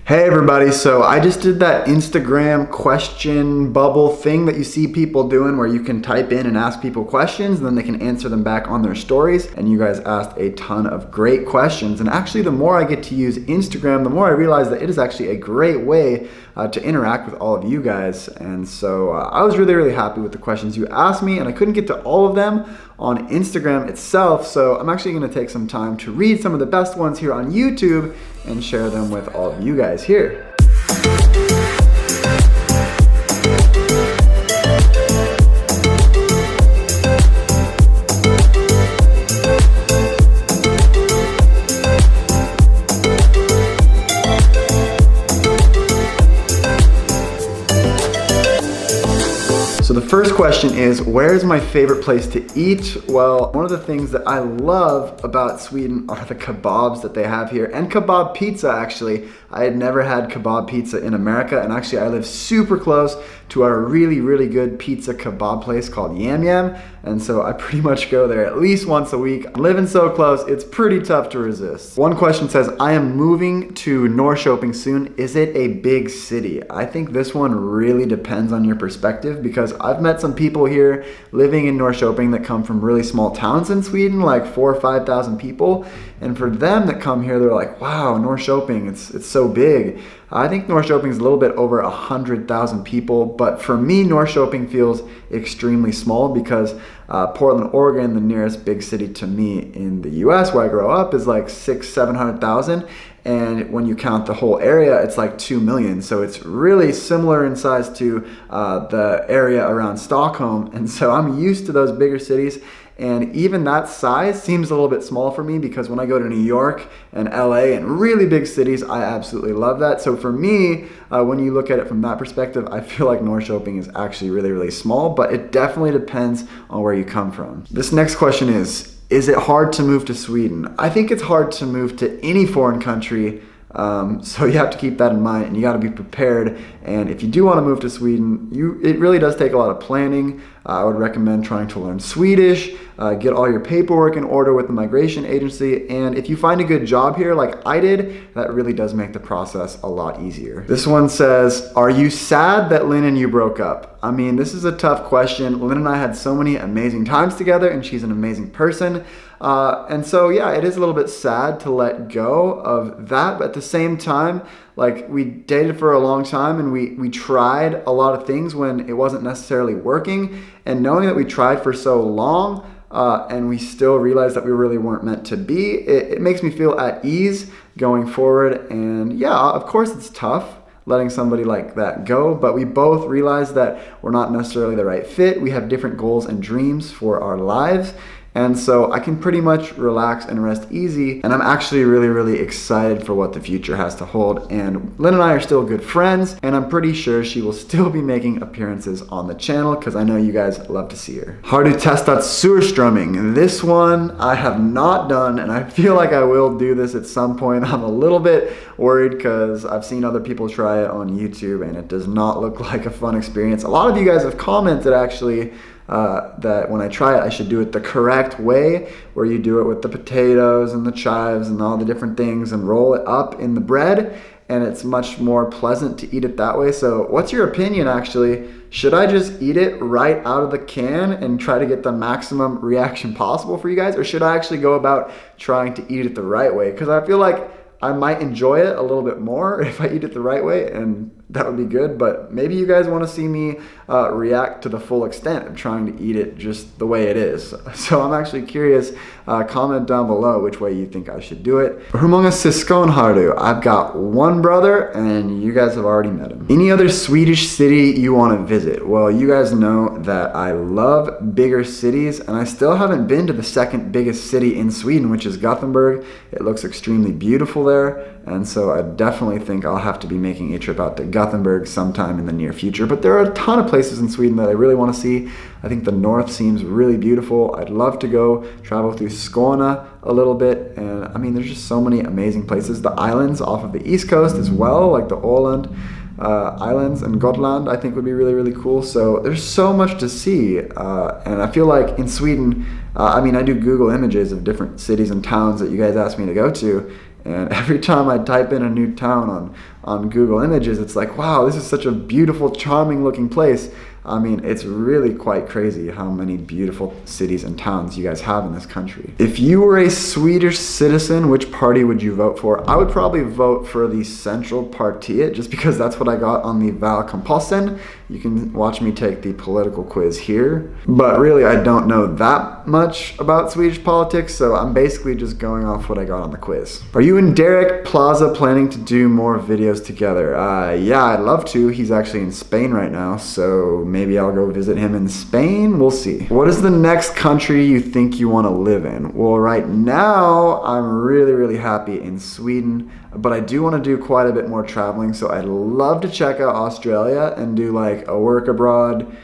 Hey everybody, so I just did that Instagram question bubble thing that you see people doing where you can type in and ask people questions and then they can answer them back on their stories. And you guys asked a ton of great questions. And actually the more I get to use Instagram, the more I realize that it is actually a great way to interact with all of you guys. And so I was really happy with the questions you asked me, and I couldn't get to all of them on Instagram itself. So I'm actually gonna take some time to read some of the best ones here on YouTube and share them with all of you guys here. So the first question is, where is my favorite place to eat? Well, one of the things that I love about Sweden are the kebabs that they have here, and kebab pizza actually. I had never had kebab pizza in America, and actually I live super close to a really good pizza kebab place called Yam Yam, and so I pretty much go there at least once a week. I'm living so close, it's pretty tough to resist. One question says, I am moving to Norrköping soon. Is it a big city? I think this one really depends on your perspective, because I've met some people here living in Norrköping that come from really small towns in Sweden, like 4,000 or 5,000 people, and for them that come here, they're like, wow, Norrköping, it's so big. I think Norrköping is a little bit over 100,000 people, but for me, Norrköping feels extremely small because Portland, Oregon, the nearest big city to me in the US where I grew up, is like 600,000-700,000. And when you count the whole area, it's like 2 million. So it's really similar in size to the area around Stockholm. And so I'm used to those bigger cities. And even that size seems a little bit small for me, because when I go to New York and LA and really big cities, I absolutely love that. So for me, when you look at it from that perspective, I feel like Norrköping is actually really small, but it definitely depends on where you come from. This next question is it hard to move to Sweden? I think it's hard to move to any foreign country. So you have to keep that in mind, and you got to be prepared. And if you do want to move to Sweden, it really does take a lot of planning. I would recommend trying to learn Swedish, get all your paperwork in order with the migration agency, and if you find a good job here like I did, that really does make the process a lot easier. This one says, are you sad that Lynn and you broke up? I mean, this is a tough question. Lynn and I had so many amazing times together, and she's an amazing person. And so yeah, it is a little bit sad to let go of that, but at the same time, like, we dated for a long time, and we tried a lot of things when it wasn't necessarily working, and knowing that we tried for so long and we still realized that we really weren't meant to be, it makes me feel at ease going forward. And yeah, of course it's tough letting somebody like that go, but we both realize that we're not necessarily the right fit. We have different goals and dreams for our lives. And so I can pretty much relax and rest easy, and I'm actually really excited for what the future has to hold. And Lynn and I are still good friends, and I'm pretty sure she will still be making appearances on the channel, because I know you guys love to see her. Har du testat surströmming? This one I have not done, and I feel like I will do this at some point. I'm a little bit worried because I've seen other people try it on YouTube, and it does not look like a fun experience. A lot of you guys have commented actually that when I try it, I should do it the correct way, where you do it with the potatoes and the chives and all the different things and roll it up in the bread, and it's much more pleasant to eat it that way. So what's your opinion actually? Should I just eat it right out of the can and try to get the maximum reaction possible for you guys, or should I actually go about trying to eat it the right way? Because I feel like I might enjoy it a little bit more if I eat it the right way, and that would be good, but maybe you guys want to see me react to the full extent of trying to eat it just the way it is. So I'm actually curious. Comment down below which way you think I should do it. Hur många syskon har du? I've got one brother, and you guys have already met him. Any other Swedish city you want to visit? Well, you guys know that I love bigger cities, and I still haven't been to the second biggest city in Sweden, which is Gothenburg. It looks extremely beautiful there, and so I definitely think I'll have to be making a trip out to Gothenburg sometime in the near future. But there are a ton of places in Sweden that I really want to see. I think the north seems really beautiful. I'd love to go travel through Skåne a little bit, and I mean, there's just so many amazing places. The islands off of the east coast as well, like the Åland Islands and Gotland, I think would be really cool. So there's so much to see, and I feel like in Sweden, I mean, I do Google images of different cities and towns that you guys asked me to go to, and every time I type in a new town on Google Images, it's like, wow, this is such a beautiful, charming looking place. I mean, it's really quite crazy how many beautiful cities and towns you guys have in this country. If you were a Swedish citizen, which party would you vote for? I would probably vote for the Centerpartiet, just because that's what I got on the Valkomposten. You can watch me take the political quiz here. But really, I don't know that much about Swedish politics, so I'm basically just going off what I got on the quiz. Are you and Derek Plaza planning to do more videos together? Yeah, I'd love to. He's actually in Spain right now, so maybe I'll go visit him in Spain. We'll see. What is the next country you think you want to live in? Well, right now, I'm really happy in Sweden, but I do want to do quite a bit more traveling, so I'd love to check out Australia and do like a work abroad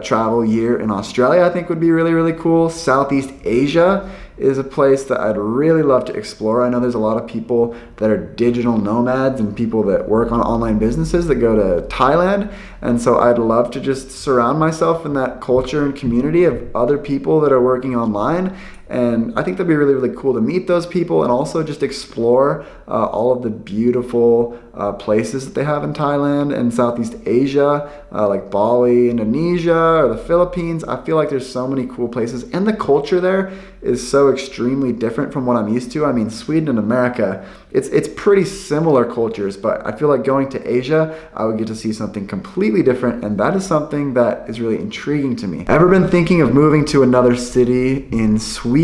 travel year in Australia. I think would be really cool. Southeast Asia is a place that I'd really love to explore. I know there's a lot of people that are digital nomads and people that work on online businesses that go to Thailand, and so I'd love to just surround myself in that culture and community of other people that are working online. And I think that'd be really cool to meet those people and also just explore all of the beautiful places that they have in Thailand and Southeast Asia, like Bali, Indonesia, or the Philippines. I feel like there's so many cool places, and the culture there is so extremely different from what I'm used to. I mean, Sweden and America, it's pretty similar cultures, but I feel like going to Asia, I would get to see something completely different, and that is something that is really intriguing to me. Ever been thinking of moving to another city in Sweden?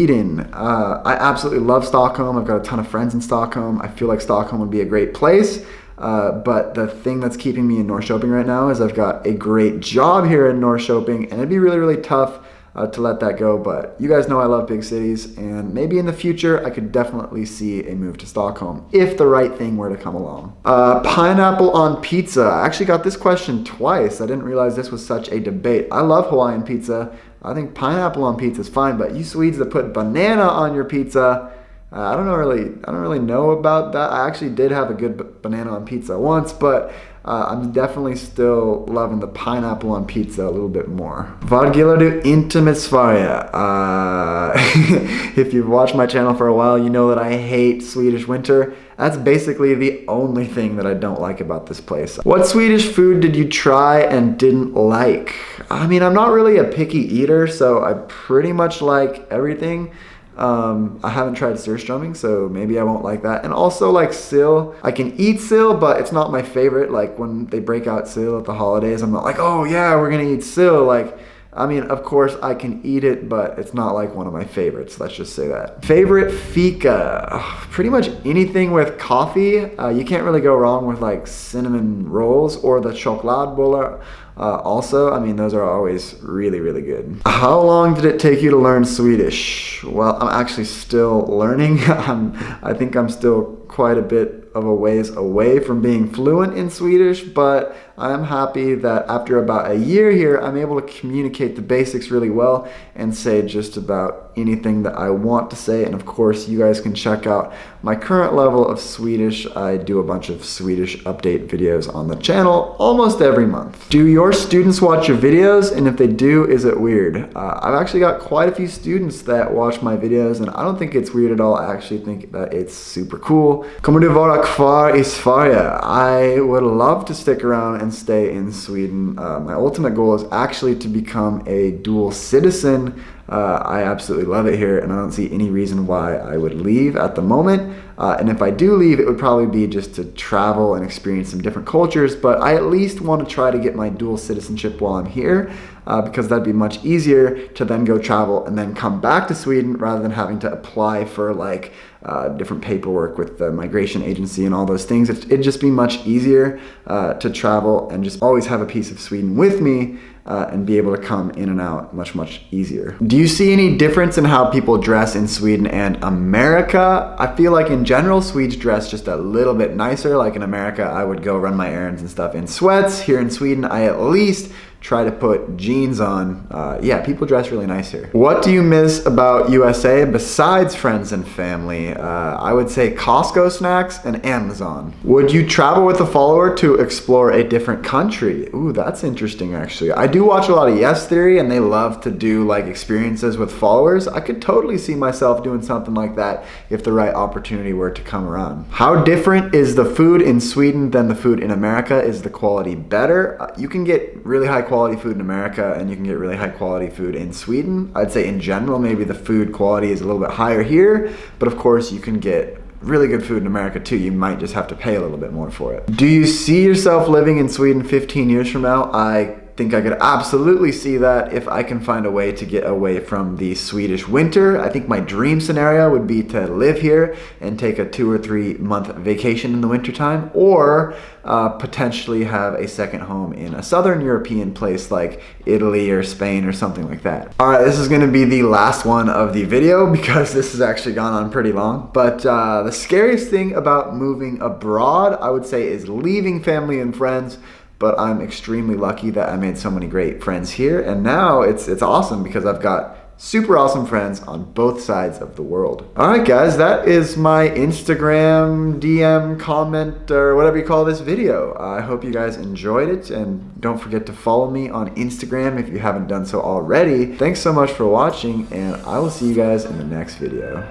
I absolutely love Stockholm. I've got a ton of friends in Stockholm. I feel like Stockholm would be a great place. But the thing that's keeping me in Norrköping right now is I've got a great job here in Norrköping, and it'd be really tough to let that go. But you guys know I love big cities, and maybe in the future I could definitely see a move to Stockholm if the right thing were to come along. Pineapple on pizza. I actually got this question twice. I didn't realize this was such a debate. I love Hawaiian pizza. I think pineapple on pizza is fine, but you Swedes that put banana on your pizza, I don't really know about that. I actually did have a good banana on pizza once, but I'm definitely still loving the pineapple on pizza a little bit more. Vad gillar du inte med Sverige? If you've watched my channel for a while, you know that I hate Swedish Winter. That's basically the only thing that I don't like about this place. What Swedish food did you try and didn't like? I mean, I'm not really a picky eater, so I pretty much like everything. I haven't tried surströmming, so maybe I won't like that. And also like sill. I can eat sill, but it's not my favorite. Like when they break out sill at the holidays, I'm not like, oh yeah, we're gonna eat sill. Like, I mean, of course I can eat it, but it's not like one of my favorites. Let's just say that. Favorite fika? Pretty much anything with coffee. You can't really go wrong with like cinnamon rolls or the chokladbollar. Also, I mean, those are always really good. How long did it take you to learn Swedish? Well, I'm actually still learning. I think I'm still quite a bit of a ways away from being fluent in Swedish, but I am happy that after about a year here, I'm able to communicate the basics really well and say just about anything that I want to say. And of course, you guys can check out my current level of Swedish. I do a bunch of Swedish update videos on the channel almost every month. Do your students watch your videos? And if they do, is it weird? I've actually got quite a few students that watch my videos, and I don't think it's weird at all. I actually think that it's super cool. Kommer du vara kvar i Sverige? I would love to stick around and stay in Sweden. My ultimate goal is actually to become a dual citizen. I absolutely love it here, and I don't see any reason why I would leave at the moment. And if I do leave, it would probably be just to travel and experience some different cultures, but I at least want to try to get my dual citizenship while I'm here, because that'd be much easier to then go travel and then come back to Sweden rather than having to apply for like different paperwork with the migration agency and all those things. It'd just be much easier to travel and just always have a piece of Sweden with me and be able to come in and out much easier. Do you see any difference in how people dress in Sweden and America? I feel like in general, Swedes dress just a little bit nicer. Like in America, I would go run my errands and stuff in sweats. Here in Sweden, I at least try to put jeans on. Yeah, people dress really nice here. What do you miss about USA besides friends and family? I would say Costco snacks and Amazon. Would you travel with a follower to explore a different country? Ooh, that's interesting actually. I do watch a lot of Yes Theory and they love to do like experiences with followers. I could totally see myself doing something like that if the right opportunity were to come around. How different is the food in Sweden than the food in America? Is the quality better? You can get really high quality food in America and you can get really high quality food in Sweden. I'd say in general maybe the food quality is a little bit higher here, but of course you can get really good food in America too. You might just have to pay a little bit more for it. Do you see yourself living in Sweden 15 years from now? I think I could absolutely see that if I can find a way to get away from the Swedish winter. I think my dream scenario would be to live here and take a 2 or 3 month vacation in the wintertime, or potentially have a second home in a southern European place like Italy or Spain or something like that. All right, this is gonna be the last one of the video because this has actually gone on pretty long. But the scariest thing about moving abroad, I would say, is leaving family and friends. But I'm extremely lucky that I made so many great friends here, and now it's awesome because I've got super awesome friends on both sides of the world. All right, guys, that is my Instagram DM comment or whatever you call this video. I hope you guys enjoyed it, and don't forget to follow me on Instagram if you haven't done so already. Thanks so much for watching, and I will see you guys in the next video.